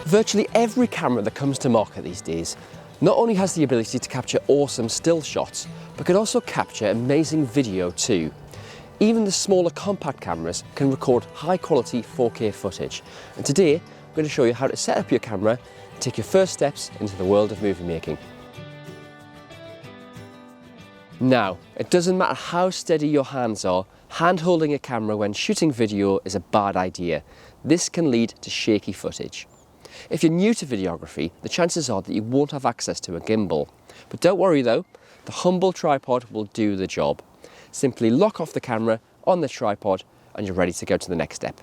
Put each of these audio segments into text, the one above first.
Virtually every camera that comes to market these days not only has the ability to capture awesome still shots, but can also capture amazing video too. Even the smaller compact cameras can record high quality 4K footage. And today, I'm going to show you how to set up your camera and take your first steps into the world of movie making. Now, it doesn't matter how steady your hands are, hand holding a camera when shooting video is a bad idea. This can lead to shaky footage. If you're new to videography, the chances are that you won't have access to a gimbal. But don't worry though, the humble tripod will do the job. Simply lock off the camera on the tripod and you're ready to go to the next step.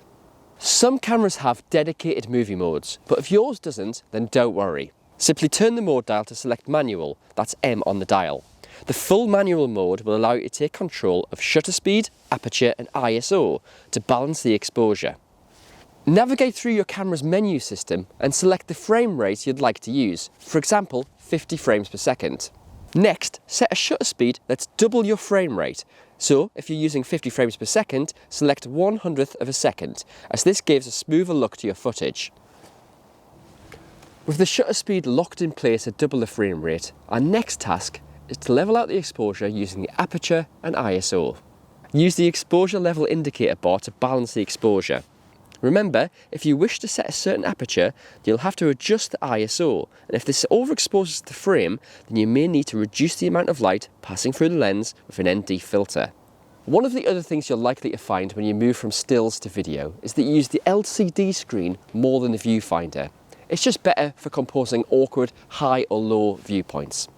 Some cameras have dedicated movie modes, but if yours doesn't, then don't worry. Simply turn the mode dial to select manual, that's M on the dial. The full manual mode will allow you to take control of shutter speed, aperture and ISO to balance the exposure. Navigate through your camera's menu system and select the frame rate you'd like to use, for example 50 frames per second. Next, set a shutter speed that's double your frame rate. So if you're using 50 frames per second, select 1/100th of a second, as this gives a smoother look to your footage. With the shutter speed locked in place at double the frame rate, our next task is to level out the exposure using the aperture and ISO. Use the exposure level indicator bar to balance the exposure. Remember, if you wish to set a certain aperture, you'll have to adjust the ISO, and if this overexposes the frame, then you may need to reduce the amount of light passing through the lens with an ND filter. One of the other things you're likely to find when you move from stills to video is that you use the LCD screen more than the viewfinder. It's just better for composing awkward high or low viewpoints.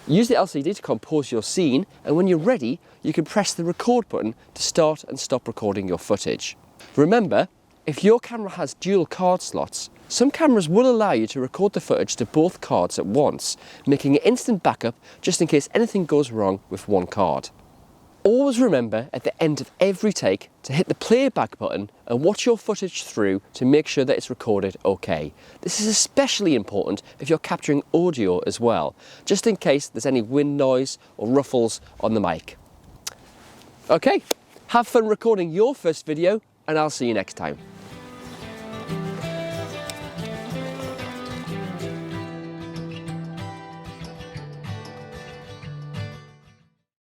Use the LCD to compose your scene, and when you're ready, you can press the record button to start and stop recording your footage. Remember, if your camera has dual card slots, some cameras will allow you to record the footage to both cards at once, making an instant backup just in case anything goes wrong with one card. Always remember at the end of every take to hit the playback button and watch your footage through to make sure that it's recorded okay. This is especially important if you're capturing audio as well, just in case there's any wind noise or ruffles on the mic. Okay, have fun recording your first video, and I'll see you next time.